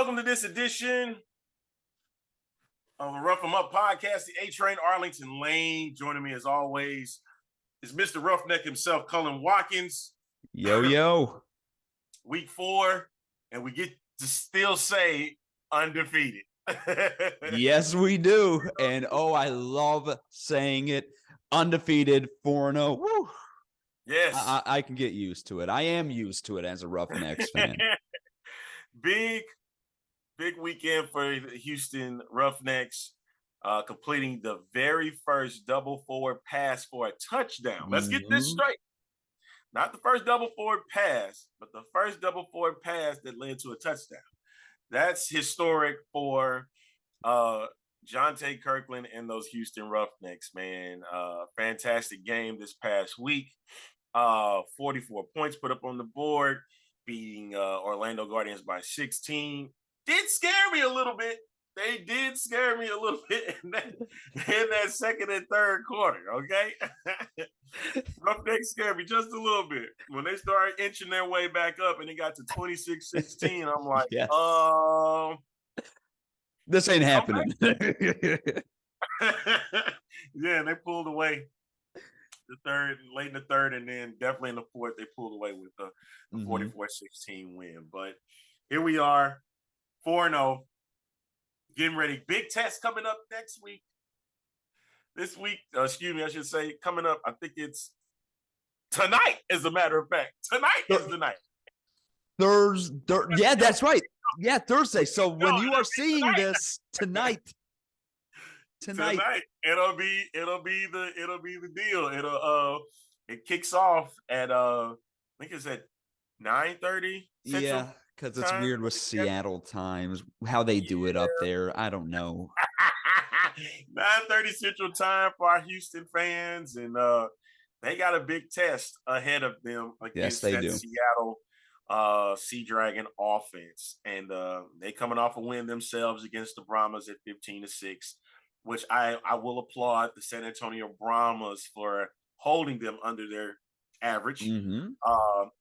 Welcome to this edition of the Rough 'em Up Podcast. The A-Train, Arlington Lane. Joining me as always is Mr. Roughneck himself, Cullen Watkins. Yo. Week 4, and we get to still say undefeated. Yes, we do. And I love saying it. Undefeated 4-0. Woo. Yes. I can get used to it. I am used to it as a Roughnecks fan. Big weekend for the Houston Roughnecks, completing the very first double forward pass for a touchdown. Let's get this straight. Not the first double forward pass, but the first double forward pass that led to a touchdown. That's historic for Jonte Kirkland and those Houston Roughnecks, man. Fantastic game this past week. 44 points put up on the board, beating Orlando Guardians by 16. Did scare me a little bit. They did scare me a little bit in that second and third quarter, okay? Roughnecks scared me just a little bit. When they started inching their way back up and it got to 26-16, I'm like, yes. This ain't happening. Yeah, they pulled away late in the third, and then definitely in the fourth, they pulled away with a 44-16 win. But here we are, 4-0, getting ready. Big test coming up next week. This week, I should say, coming up, I think it's tonight, as a matter of fact. Tonight is the night. Thursday. Yeah, that's right. Yeah, Thursday. So when you are seeing this tonight, it'll be the deal. It kicks off at I think it's at 9:30. Yeah, because it's weird with Seattle times, how they do it up there. I don't know. 9:30 Central Time for our Houston fans, and they got a big test ahead of them against Seattle Sea Dragon offense, and they coming off a win themselves against the Brahmas at 15-6, which I will applaud the San Antonio Brahmas for holding them under their average, getting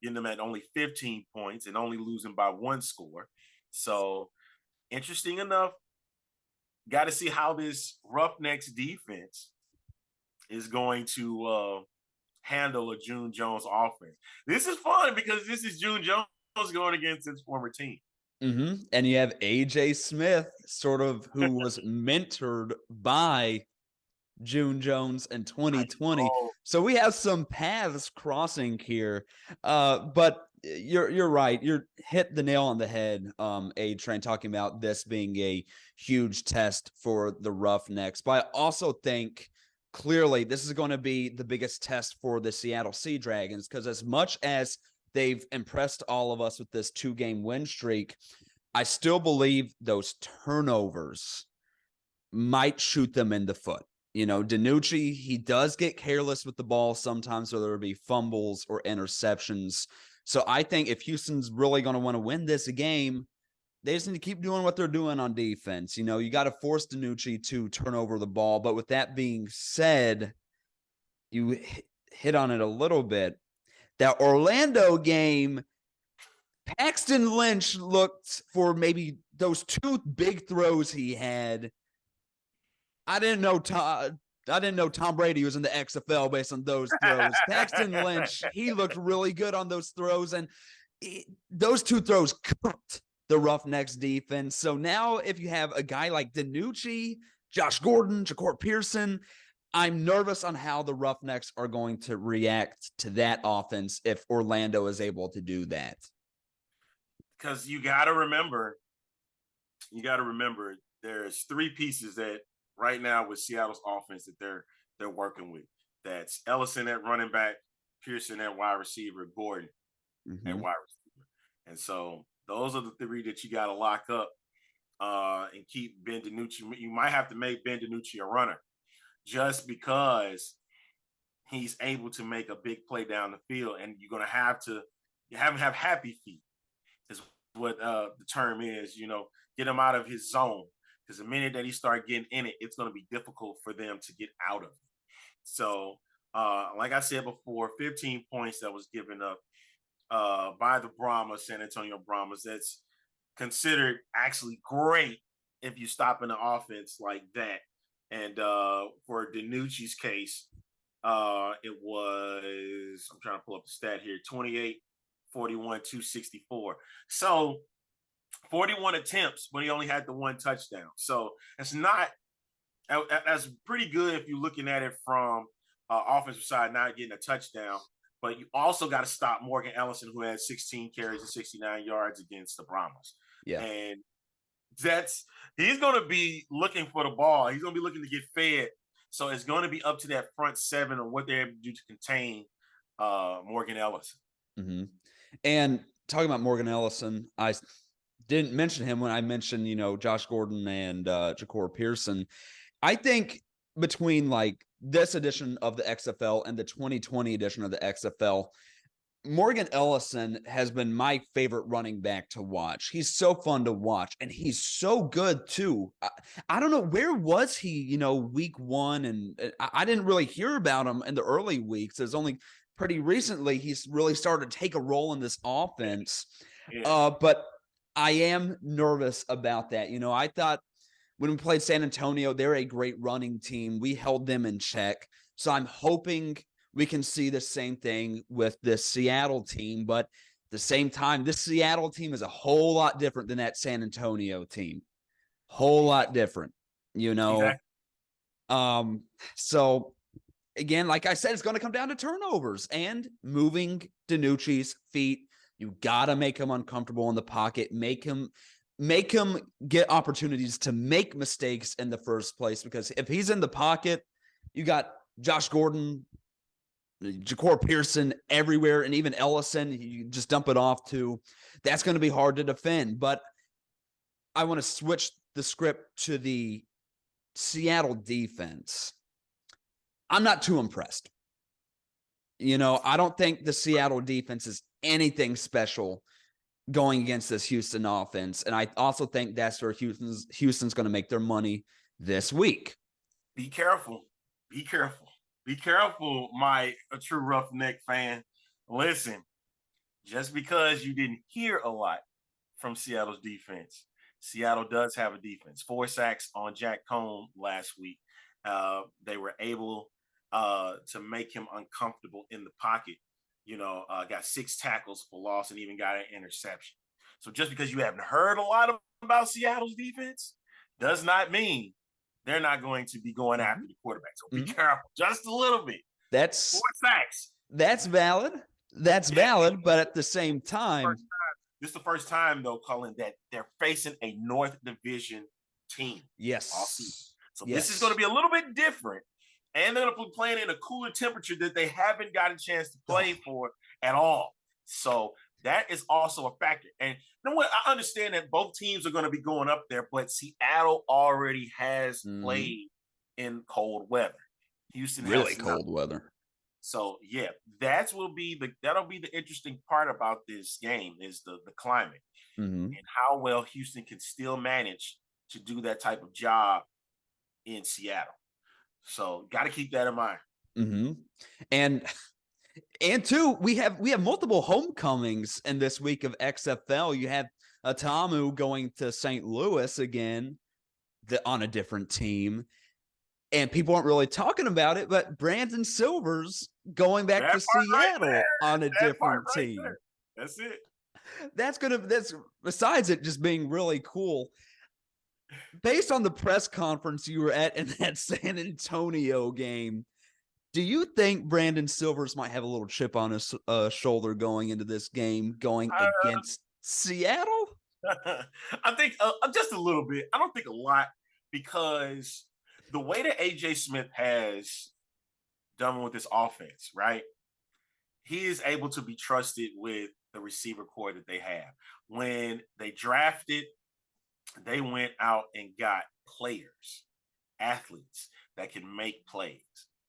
them at only 15 points and only losing by one score. So interesting enough. Got to see how this Roughnecks defense is going to handle a June Jones offense. This is fun because this is June Jones going against his former team. And you have AJ Smith, sort of, who was mentored by June Jones in 2020. So we have some paths crossing here. But you're right. You're hit the nail on the head, A-Train, talking about this being a huge test for the Roughnecks. But I also think clearly this is going to be the biggest test for the Seattle Sea Dragons, because as much as they've impressed all of us with this 2-game win streak, I still believe those turnovers might shoot them in the foot. You know, DiNucci, he does get careless with the ball sometimes, whether it be fumbles or interceptions. So I think if Houston's really going to want to win this game, they just need to keep doing what they're doing on defense. You know, you got to force DiNucci to turn over the ball. But with that being said, you hit on it a little bit. That Orlando game, Paxton Lynch looked for maybe those 2 big throws he had. I didn't know Tom Brady was in the XFL based on those throws. Paxton Lynch, he looked really good on those throws, and those 2 throws cooked the Roughnecks defense. So now if you have a guy like DiNucci, Josh Gordon, Ja'Cory Pearson, I'm nervous on how the Roughnecks are going to react to that offense if Orlando is able to do that. Because you got to remember, there's 3 pieces that right now with Seattle's offense that they're working with. That's Ellison at running back, Pearson at wide receiver, Gordon at wide receiver. And so those are the 3 that you got to lock up and keep Ben DiNucci. You might have to make Ben DiNucci a runner just because he's able to make a big play down the field, and you're going to have him have happy feet is what the term is, get him out of his zone. Because the minute that he starts getting in it, it's going to be difficult for them to get out of it. So, like I said before, 15 points that was given up by the Brahmas, San Antonio Brahmas. That's considered actually great if you stop in the offense like that. And for DiNucci's case, it was, I'm trying to pull up the stat here, 28, 41, 264. So 41 attempts, but he only had the one touchdown. So that's pretty good if you're looking at it from offensive side, not getting a touchdown. But you also got to stop Morgan Ellison, who had 16 carries and 69 yards against the Brahmas. Yeah. And he's going to be looking for the ball. He's going to be looking to get fed. So it's going to be up to that front seven or what they're able to do to contain Morgan Ellison. Mm-hmm. And talking about Morgan Ellison, I didn't mention him when I mentioned, Josh Gordon and Ja'Cour Pearson. I think between like this edition of the XFL and the 2020 edition of the XFL, Morgan Ellison has been my favorite running back to watch. He's so fun to watch, and he's so good too. I don't know, where was he, week one? And I didn't really hear about him in the early weeks. It's only pretty recently he's really started to take a role in this offense. Yeah. But I am nervous about that. I thought when we played San Antonio, they're a great running team. We held them in check. So I'm hoping we can see the same thing with this Seattle team. But at the same time, this Seattle team is a whole lot different than that San Antonio team. Whole lot different, Exactly. So again, like I said, it's going to come down to turnovers and moving DiNucci's feet. You got to make him uncomfortable in the pocket, make him get opportunities to make mistakes in the first place, because if he's in the pocket, you got Josh Gordon, Ja'Cour Pearson everywhere, and even Ellison, you just dump it off to. That's going to be hard to defend. But I want to switch the script to the Seattle defense. I'm not too impressed. I don't think the Seattle defense is anything special going against this Houston offense. And I also think that's where Houston's going to make their money this week. Be careful. Be careful. Be careful, my true Roughneck fan. Listen, just because you didn't hear a lot from Seattle's defense, Seattle does have a defense. 4 sacks on Jack Cohn last week. They were able to make him uncomfortable in the pocket. Got 6 tackles for loss and even got an interception. So just because you haven't heard a lot about Seattle's defense does not mean they're not going to be going after the quarterback. So be careful just a little bit. That's 4 sacks. That's valid. That's valid. But at the same time, this is the first time, though, Colin, that they're facing a North Division team. Yes. So this is going to be a little bit different. And they're going to be playing in a cooler temperature that they haven't got a chance to play for at all. So that is also a factor. And you know what? I understand that both teams are going to be going up there, but Seattle already has played in cold weather. Houston really cold weather. So yeah, that'll be the interesting part about this game is the climate and how well Houston can still manage to do that type of job in Seattle. So got to keep that in mind. And two, we have multiple homecomings in this week of XFL. You have Atamu going to St. Louis again on a different team. And people aren't really talking about it, but Brandon Silver's going back to Seattle on a different team. That's it. That's besides it just being really cool. Based on the press conference you were at in that San Antonio game, do you think Brandon Silvers might have a little chip on his shoulder going into this game, going against Seattle? I think just a little bit. I don't think a lot, because the way that A.J. Smith has done with this offense, right? He is able to be trusted with the receiver core that they have. When they drafted, they went out and got players, athletes that can make plays,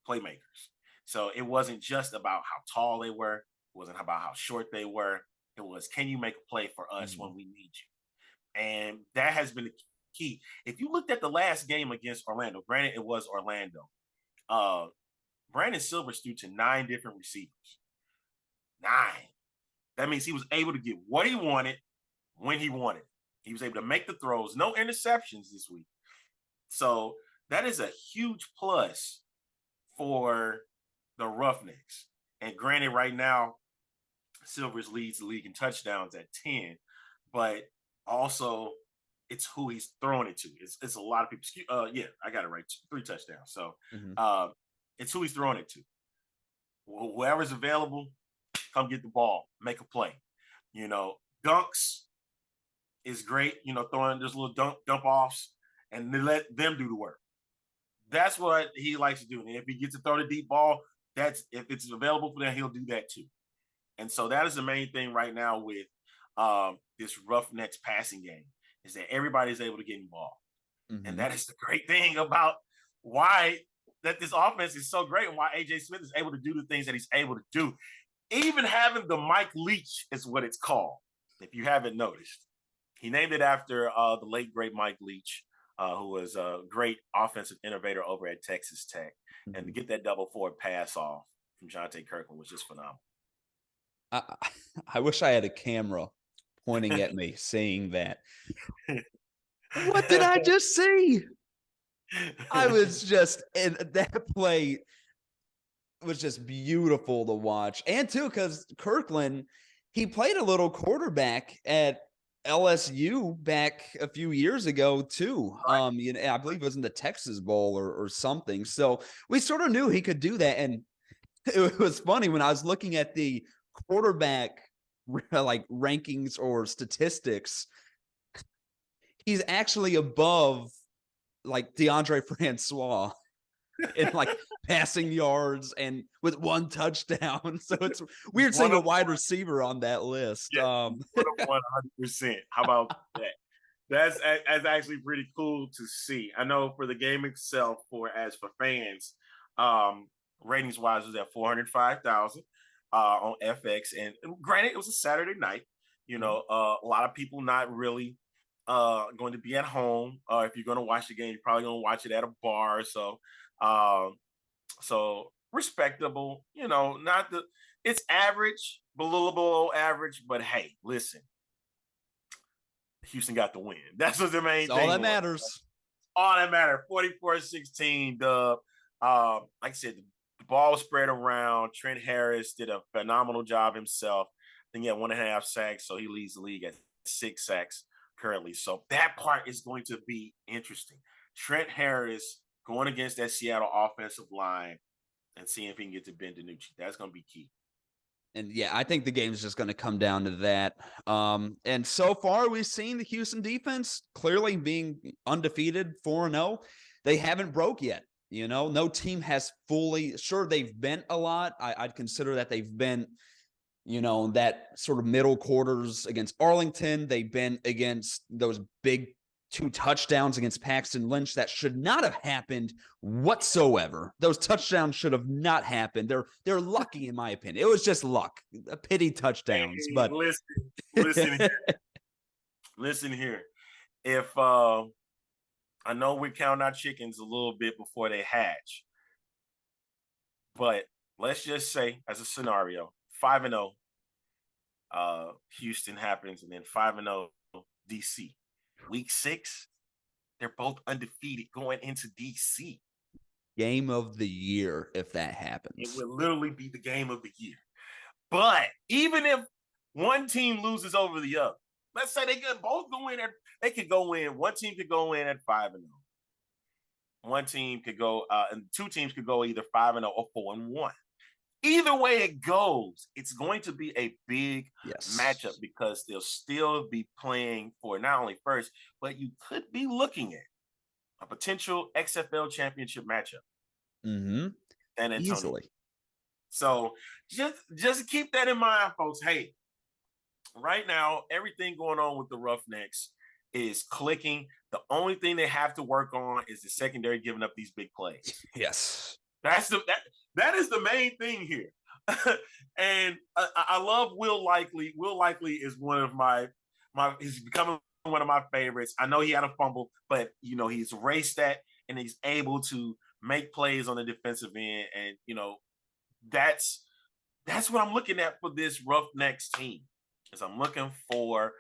playmakers. So it wasn't just about how tall they were. It wasn't about how short they were. It was, can you make a play for us when we need you? And that has been the key. If you looked at the last game against Orlando, granted it was Orlando, Brandon Silvers threw to 9 different receivers. 9. That means he was able to get what he wanted when he wanted. He was able to make the throws, no interceptions this week. So that is a huge plus for the Roughnecks. And granted, right now, Silvers leads the league in touchdowns at 10, but also it's who he's throwing it to. It's a lot of people. Yeah, I got it right. 3 touchdowns. So it's who he's throwing it to. Whoever's available, come get the ball, make a play. Dunks is great. Throwing those little dump offs and then let them do the work. That's what he likes to do. And if he gets to throw the deep ball, if it's available for them, he'll do that too. And so that is the main thing right now with this Roughnecks passing game, is that everybody's able to get involved. And that is the great thing about why that this offense is so great and why A.J. Smith is able to do the things that he's able to do. Even having the Mike Leach is what it's called, if you haven't noticed. He named it after the late, great Mike Leach, who was a great offensive innovator over at Texas Tech. And to get that double forward pass off from Jonte Kirkland was just phenomenal. I wish I had a camera pointing at me saying that. What did I just see? I was just, and that play was just beautiful to watch. And too, because Kirkland, he played a little quarterback at LSU back a few years ago too. Right. I believe it was in the Texas Bowl or something. So we sort of knew he could do that. And it was funny when I was looking at the quarterback like rankings or statistics, he's actually above like DeAndre Francois in like passing yards and with 1 touchdown. So it's weird seeing a wide receiver on that list. Yeah, 100%. How about that? That's actually pretty cool to see. I know for the game itself, for fans, ratings wise was at 405,000 on FX. And granted, it was a Saturday night. A lot of people not really going to be at home. If you're going to watch the game, you're probably going to watch it at a bar. So respectable. It's average, a little below average. But hey, listen, Houston got the win. That's what the main thing. All that matters. All that matters. 44-16 dub. Like I said, the ball spread around. Trent Harris did a phenomenal job himself. I think he had 1.5 sacks, so he leads the league at 6 sacks currently. So that part is going to be interesting. Trent Harris going against that Seattle offensive line and seeing if he can get to Ben DiNucci. That's going to be key. And yeah, I think the game's just going to come down to that. And so far, we've seen the Houston defense clearly being undefeated, 4-0. They haven't broke yet. No team has fully, sure, they've bent a lot. I'd consider that they've been, that sort of middle quarters against Arlington. They've been against those big 2 touchdowns against Paxton Lynch that should not have happened whatsoever. Those touchdowns should have not happened. They're lucky, in my opinion. It was just luck, a pity touchdowns. Hey, but listen here. Listen here. If I know we're counting our chickens a little bit before they hatch, but let's just say, as a scenario, 5-0, Houston happens, and then 5-0, DC. Week 6, they're both undefeated going into DC. Game of the year, if that happens. It will literally be the game of the year. But even if one team loses over the other, let's say they could both go in they could go in. One team could go in at 5-0. One team could go, and 2 teams could go either 5-0 or 4-1. Either way it goes, it's going to be a big matchup because they'll still be playing for not only first, but you could be looking at a potential XFL championship matchup. And easily. So just keep that in mind, folks. Hey, right now, everything going on with the Roughnecks is clicking. The only thing they have to work on is the secondary giving up these big plays. Yes. That is the main thing here. And I love Will Likely. Will Likely is one of he's becoming one of my favorites. I know he had a fumble, but he's raced that and he's able to make plays on the defensive end. And that's what I'm looking at for this Roughnecks team. Is I'm looking for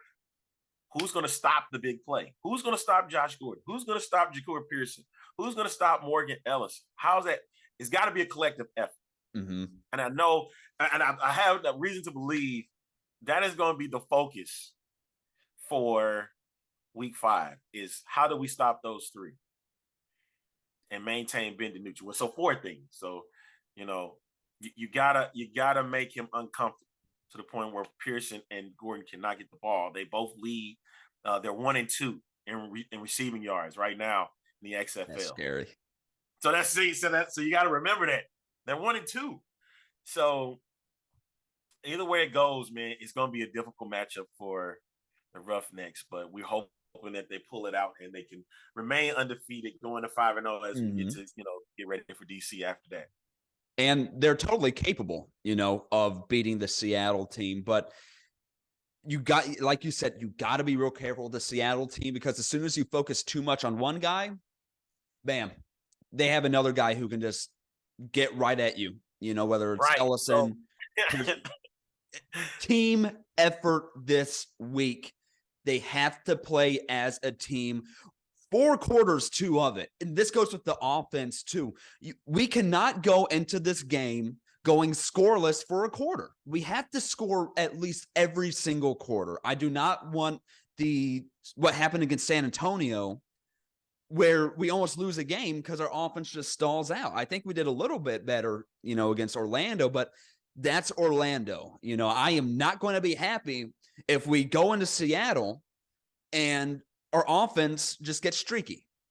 Who's going to stop the big play? Who's going to stop Josh Gordon? Who's going to stop Ja'Cory Pearson? Who's going to stop Morgan Ellis? How's that? It's got to be a collective effort. Mm-hmm. And I know, and I have a reason to believe that is going to be the focus for week 5 is how do we stop those 3 and maintain Ben DiNucci? So 4 things. So, you gotta make him uncomfortable to the point where Pearson and Gordon cannot get the ball. They both lead. They're 1 and 2 in receiving yards right now in the XFL. That's scary. So so you got to remember that they're 1 and 2. So either way it goes, man, it's going to be a difficult matchup for the Roughnecks, but we're hoping that they pull it out and they can remain undefeated, going to 5-0 as we get to get ready for DC after that. And they're totally capable, of beating the Seattle team. But like you said, you got to be real careful with the Seattle team because as soon as you focus too much on one guy, bam, they have another guy who can just get right at you, whether it's Ellison. Team effort this week. They have to play as a team. 4 quarters, 2 of it. And this goes with the offense, too. We cannot go into this game going scoreless for a quarter. We have to score at least every single quarter. I do not want what happened against San Antonio where we almost lose a game because our offense just stalls out. I think we did a little bit better, against Orlando, but that's Orlando. I am not going to be happy if we go into Seattle and our offense just gets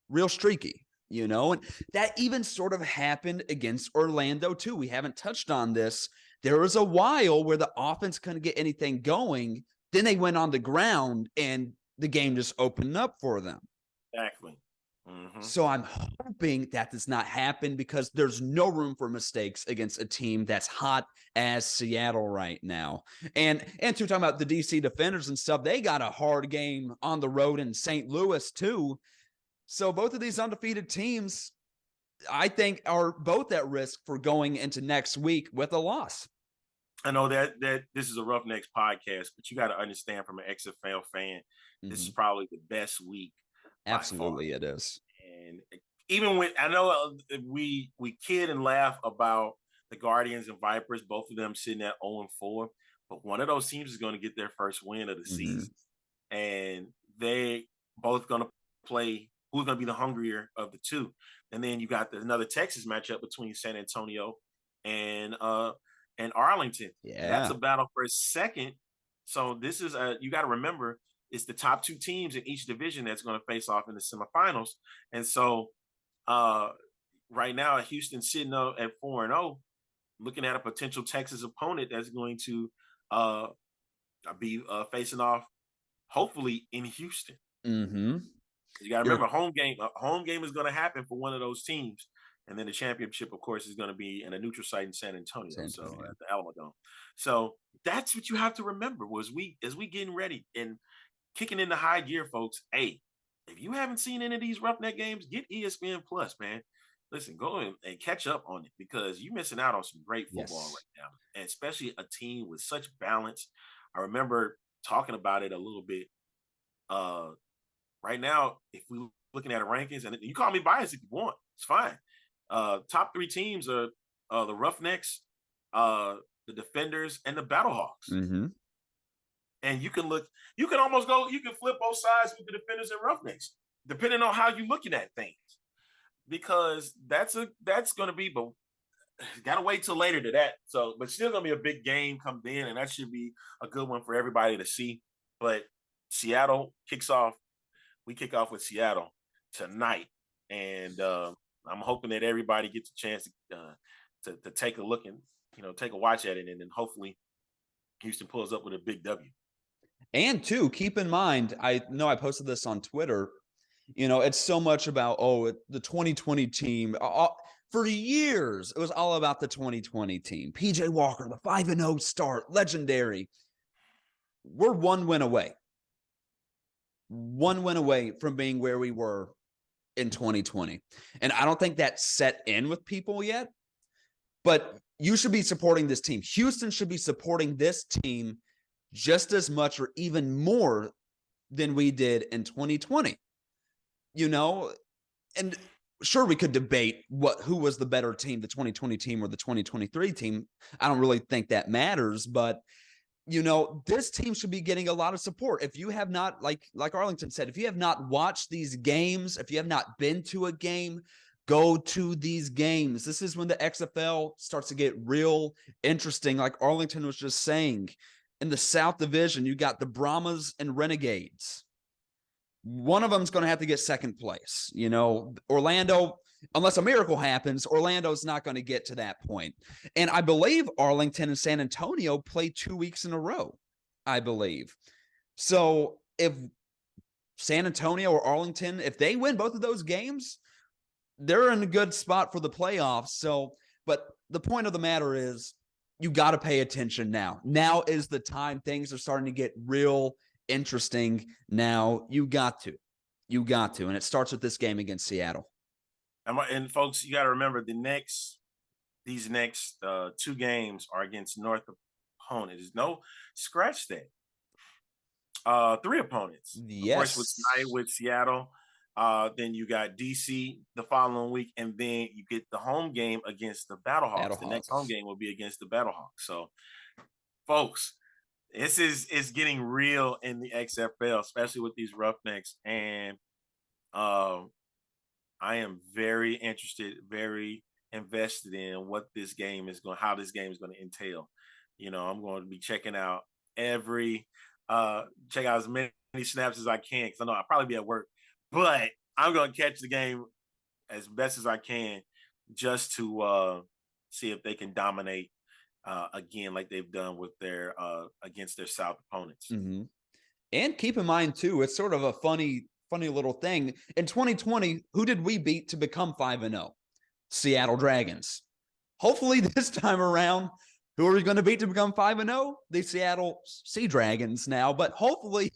real streaky, and that even sort of happened against Orlando too. We haven't touched on this. There was a while where the offense couldn't get anything going. Then they went on the ground and the game just opened up for them. Exactly. Mm-hmm. So I'm hoping that does not happen because there's no room for mistakes against a team that's hot as Seattle right now. And to talk about the DC Defenders and stuff, they got a hard game on the road in St. Louis too. So both of these undefeated teams, I think, are both at risk for going into next week with a loss. I know that this is a Roughnecks podcast, but you got to understand from an XFL fan, this is probably the best week. Absolutely, it is. And even when I know we kid and laugh about the Guardians and Vipers, both of them sitting at 0-4, but one of those teams is going to get their first win of the season, and they both going to play who's going to be the hungrier of the two. And then you got another Texas matchup between San Antonio and Arlington. Yeah, that's a battle for a second. So this is you got to remember, it's the top 2 teams in each division that's going to face off in the semifinals. And so right now, Houston sitting at 4-0, looking at a potential Texas opponent that's going to be facing off, hopefully, in Houston. Mm-hmm. You got to remember, a home game is going to happen for one of those teams. And then the championship, of course, is going to be in a neutral site in San Antonio. So at the Alamodome. So that's what you have to remember as we getting ready and kicking into high gear, folks. Hey, if you haven't seen any of these Roughneck games, get ESPN Plus, man. Listen, go and catch up on it because you're missing out on some great football right now, and especially a team with such balance. I remember talking about it a little bit. Right now, if we're looking at the rankings, and you call me biased if you want, it's fine. Top 3 teams are the Roughnecks, the Defenders, and the Battlehawks. Mm-hmm. And you can almost go, you can flip both sides with the Defenders and Roughnecks, depending on how you're looking at things. Because that's going to be, but got to wait till later to that. So, but still going to be a big game coming in, and that should be a good one for everybody to see. But Seattle kicks off. We kick off with Seattle tonight, and I'm hoping that everybody gets a chance to take a look and take a watch at it, and then hopefully Houston pulls up with a big W. And too, keep in mind, I know I posted this on Twitter. It's so much about the 2020 team. For years, it was all about the 2020 team. PJ Walker, the 5-0 start, legendary. We're 1 win away. 1 win away from being where we were in 2020. And I don't think that's set in with people yet, but you should be supporting this team. Houston should be supporting this team just as much or even more than we did in 2020. And sure, we could debate who was the better team, the 2020 team or the 2023 team. I don't really think that matters, but this team should be getting a lot of support. If you have not, like Arlington said, if you have not watched these games, if you have not been to a game, go to these games. This is when the XFL starts to get real interesting. Like Arlington was just saying, in the South Division, you got the Brahmas and Renegades. One of them's going to have to get second place. Orlando, unless a miracle happens, Orlando's not going to get to that point. And I believe Arlington and San Antonio play 2 weeks in a row, I believe. So if San Antonio or Arlington, if they win both of those games, they're in a good spot for the playoffs. So, but the point of the matter is you got to pay attention now. Now is the time. Things are starting to get real interesting now. You got to. And it starts with this game against Seattle. And folks, you got to remember these next 2 games are against North opponents. There's no scratch that. 3 opponents. Yes. Of course, with Seattle. Then you got DC the following week, and then you get the home game against the Battlehawks. The next home game will be against the Battlehawks. So, folks, this is getting real in the XFL, especially with these Roughnecks. And I am very interested, very invested in what this game is going, how this game is going to entail. I'm going to be checking out check out as many snaps as I can, because I know I'll probably be at work, but I'm going to catch the game as best as I can just to see if they can dominate again, like they've done with their against their South opponents. Mm-hmm. And keep in mind too, it's sort of a funny little thing. In 2020, who did we beat to become 5-0? Seattle Dragons. Hopefully this time around, who are we going to beat to become 5-0? The Seattle Sea Dragons now. But hopefully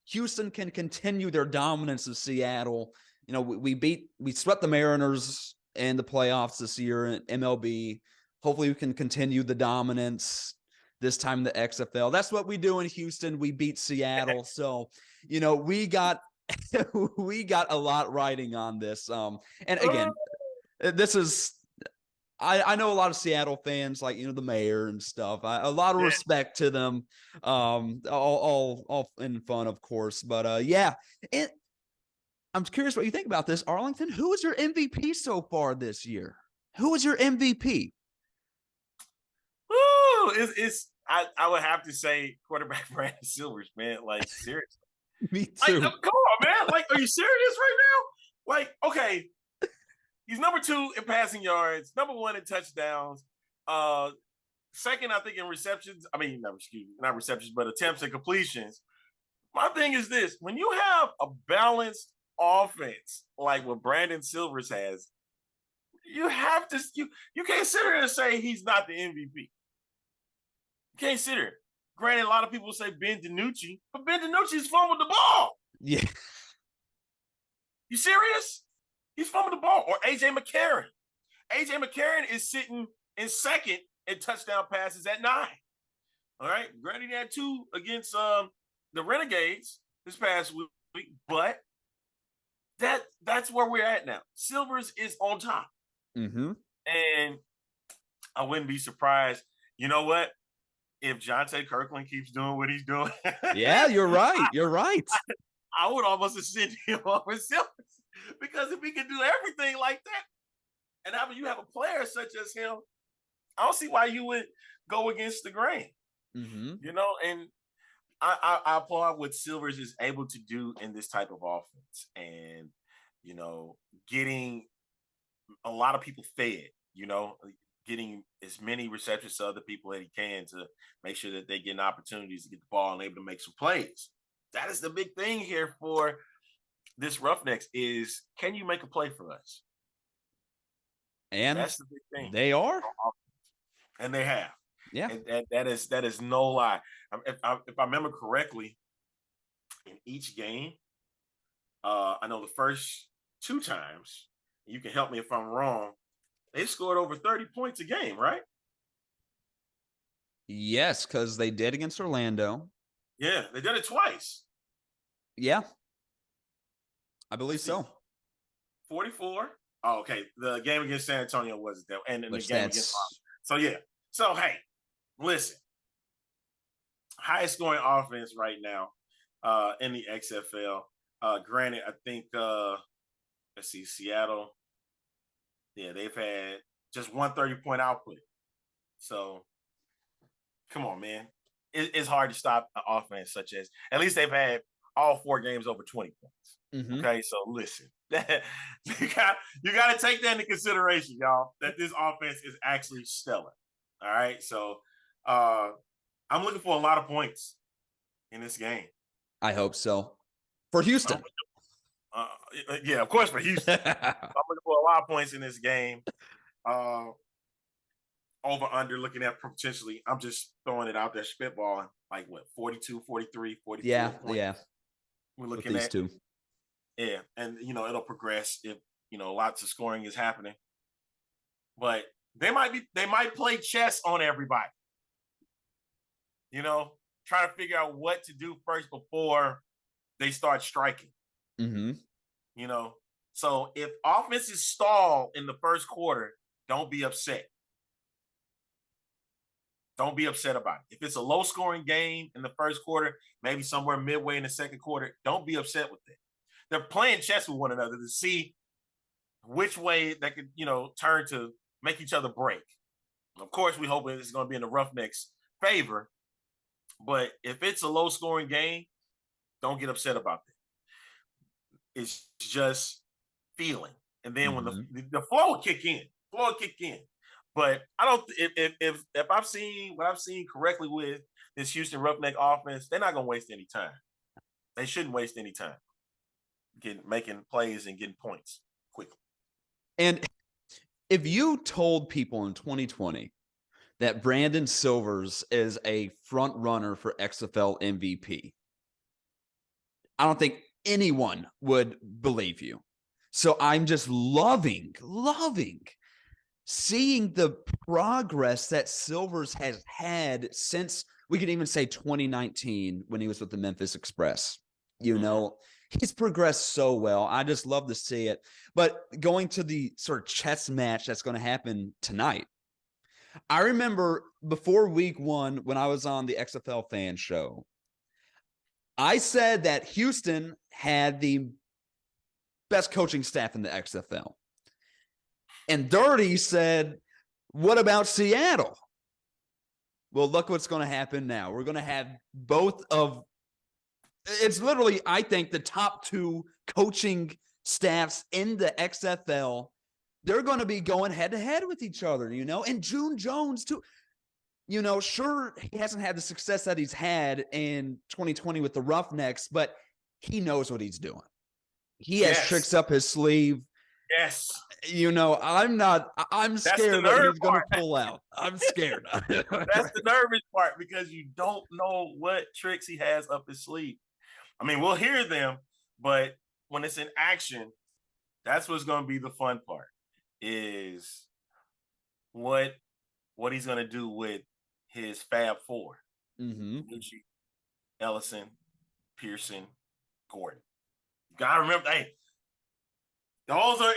Houston can continue their dominance of Seattle. We swept the Mariners in the playoffs this year in MLB. Hopefully we can continue the dominance this time in the XFL. That's what we do in Houston. We beat Seattle. So, we got a lot riding on this. And again, this is, I know a lot of Seattle fans, like, the mayor and stuff. A lot of respect to them. All in fun, of course. But I'm curious what you think about this, Arlington. Who is your MVP so far this year? Who is your MVP? Ooh, I would have to say quarterback Brandon Silvers, man. Like, seriously. Me too. Come on, man. Like, are you serious right now? Like, okay. He's number 2 in passing yards, number 1 in touchdowns, second, I think, in receptions. I mean, not receptions, but attempts and completions. My thing is this: when you have a balanced offense like what Brandon Silvers has, you have to you can't sit here and say he's not the MVP. You can't sit here. Granted, a lot of people say Ben DiNucci, but Ben DiNucci's fumbled the ball. Yeah. You serious? He's fumbled the ball. Or A.J. McCarron. A.J. McCarron is sitting in second in touchdown passes at 9. All right? Granted, he had 2 against the Renegades this past week, but that's where we're at now. Silvers is on top. Mm-hmm. And I wouldn't be surprised. You know what? If Jonte Kirkland keeps doing what he's doing. Yeah, you're right. You're right. I would almost ascend him over Silvers. Because if he can do everything like that, and I mean, you have a player such as him, I don't see why you would go against the grain. Mm-hmm. And I applaud what Silvers is able to do in this type of offense, and getting a lot of people fed. Getting as many receptions to other people that he can to make sure that they get opportunities to get the ball and able to make some plays. That is the big thing here for this Roughnecks is, can you make a play for us? And that's the big thing. They are. And they have. Yeah. And that is no lie. If I remember correctly, in each game, I know the first 2 times, you can help me if I'm wrong, they scored over 30 points a game, right? Yes, because they did against Orlando. Yeah, they did it twice. Yeah. I believe so. 44. Oh, okay. The game against San Antonio wasn't there. And then the game against Army. So, yeah. So, hey, listen. Highest scoring offense right now in the XFL. Granted, I think, let's see, Seattle. Yeah, they've had just 130-point output. So, come on, man. It's hard to stop an offense such as, at least they've had all 4 games over 20 points. Mm-hmm. Okay, so listen, you got to take that into consideration, y'all, that this offense is actually stellar. All right, so I'm looking for a lot of points in this game. I hope so. For Houston. Yeah, of course, for Houston. I'm looking for a lot of points in this game. Over under, looking at potentially, I'm just throwing it out there, spitballing, like what, 42, 43, 44 points. Yeah. We're looking at these 2. Yeah, and it'll progress if lots of scoring is happening. But they might play chess on everybody. Try to figure out what to do first before they start striking. Mm-hmm. So if offenses stall in the first quarter, don't be upset. Don't be upset about it. If it's a low-scoring game in the first quarter, maybe somewhere midway in the second quarter, don't be upset with it. They're playing chess with one another to see which way they could, turn to make each other break. Of course, we hope it's going to be in the Roughnecks' favor. But if it's a low-scoring game, don't get upset about it. It's just feeling. And then when the flow will kick in. But I don't. If I've seen what I've seen correctly with this Houston Roughneck offense, they're not going to waste any time. They shouldn't waste any time making plays and getting points quickly. And if you told people in 2020 that Brandon Silvers is a front runner for XFL MVP, I don't think anyone would believe you. So I'm just loving seeing the progress that Silvers has had since, we could even say 2019 when he was with the Memphis Express. He's progressed so well. I just love to see it. But going to the sort of chess match that's going to happen tonight, I remember before week 1 when I was on the XFL fan show, I said that Houston had the best coaching staff in the XFL. And Dirty said, what about Seattle? Well, look what's going to happen now. We're going to have both of, it's literally, I think, the top 2 coaching staffs in the XFL. They're going to be going head-to-head with each other, and June Jones, too. Sure, he hasn't had the success that he's had in 2020 with the Roughnecks, but he knows what he's doing. He has tricks up his sleeve. Yes. I'm scared that he's going to pull out. I'm scared. That's the nervous part, because you don't know what tricks he has up his sleeve. I mean, we'll hear them, but when it's in action, that's what's going to be the fun part, is what he's going to do with his Fab Four. Nucci, Ellison, Pearson, Gordon. You got to remember, hey, those are,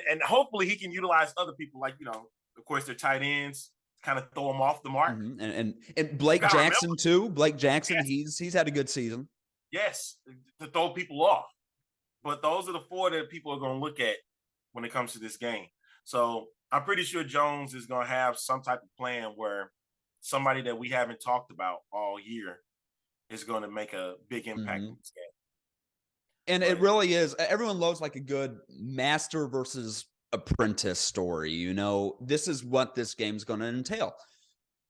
and hopefully he can utilize other people, like, of course, their tight ends, kind of throw them off the mark. And Blake Jackson, too. Blake Jackson, yes. He's had a good season. Yes, to throw people off. But those are the 4 that people are going to look at when it comes to this game. So I'm pretty sure Jones is going to have some type of plan where somebody that we haven't talked about all year is going to make a big impact in this game. And it really is. Everyone loves like a good master versus apprentice story. This is what this game's going to entail.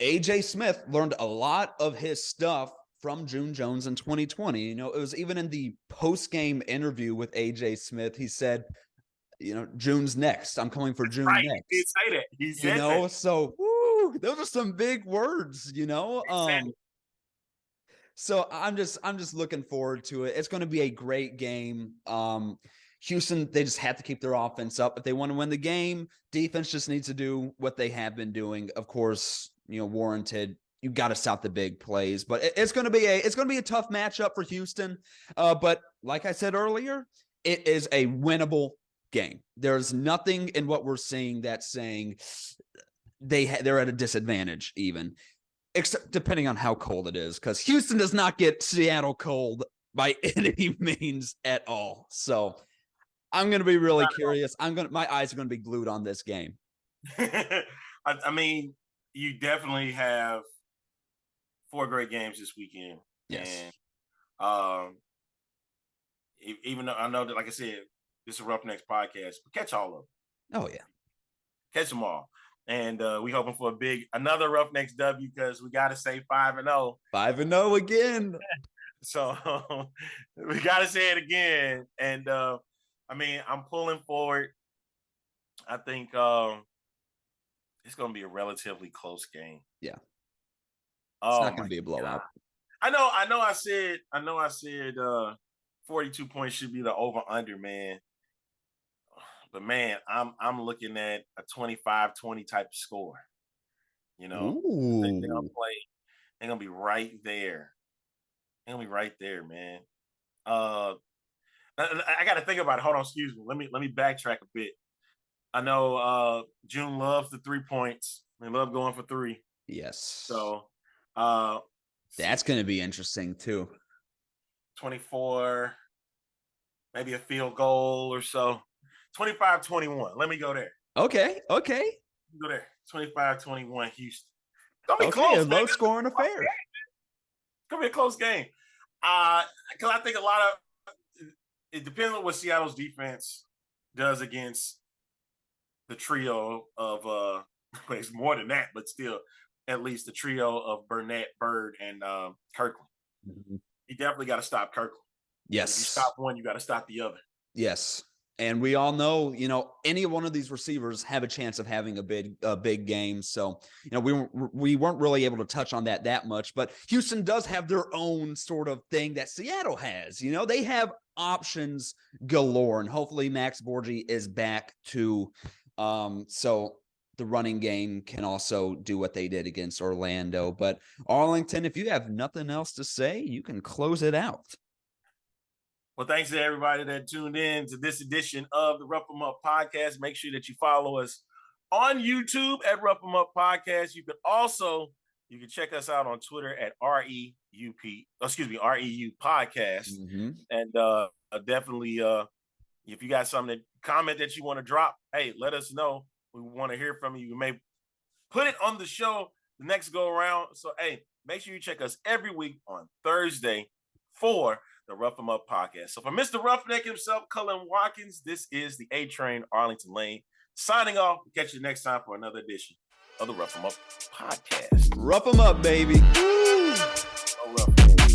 AJ Smith learned a lot of his stuff from June Jones in 2020. It was even in the post-game interview with AJ Smith, he said, June's next. I'm coming for June next. He did say that. He said that. So those are some big words, So I'm just looking forward to it. It's going to be a great game. Houston, they just have to keep their offense up. If they want to win the game, defense just needs to do what they have been doing. Of course, warranted you got to stop the big plays. But it's going to be a tough matchup for Houston. But like I said earlier, it is a winnable game. There's nothing in what we're seeing that's saying they're at a disadvantage, even, except depending on how cold it is, because Houston does not get Seattle cold by any means at all. So I'm going to be really curious. My eyes are going to be glued on this game. I mean, you definitely have 4 great games this weekend. Yes. And even though I know that, like I said, this is a Roughnecks podcast, but catch all of them. Oh, yeah. Catch them all. And we hoping for another Roughnecks W, because we got to say 5-0. 5-0 again. So we got to say it again. And I mean, I'm pulling forward. I think it's going to be a relatively close game. Yeah. It's not going to be a blowout. I know I said 42 points should be the over-under, man. But, man, I'm looking at a 25-20 type of score. You know, they're going to be right there. They're going to be right there, man. I got to think about it. Hold on, excuse me. Let me backtrack a bit. I know June loves the 3 points. They love going for 3. Yes. So that's going to be interesting too. 24, maybe a field goal or so. 25-21. Let me go there. Okay. Go there. 25-21 Houston. It's going to be close. A low scoring affair. It's going to be a close game. Because I think a lot of it depends on what Seattle's defense does against the trio of it's more than that, but still at least the trio of Burnett, Bird, and Kirkland. Mm-hmm. You definitely got to stop Kirkland. Yes. If you stop one, you got to stop the other. Yes. And we all know, any one of these receivers have a chance of having a big game. So, we weren't really able to touch on that much, but Houston does have their own sort of thing that Seattle has. They have options galore, and hopefully Max Borgi is back to so the running game can also do what they did against Orlando. But Arlington, if you have nothing else to say, you can close it out. Well, thanks to everybody that tuned in to this edition of the Rough 'Em Up Podcast. Make sure that you follow us on YouTube at Rough 'Em Up Podcast. You can check us out on Twitter at REU Podcast. Mm-hmm. And definitely, if you got comment that you want to drop, hey, let us know. We want to hear from you. You may put it on the show the next go around. So, hey, make sure you check us every week on Thursday for the Rough 'Em Up Podcast. So for Mr. Roughneck himself, Cullen Watkins, this is the A-Train Arlington Lane signing off. We'll catch you next time for another edition of the Rough 'Em Up Podcast. Rough 'em up, baby. Woo! Oh, rough.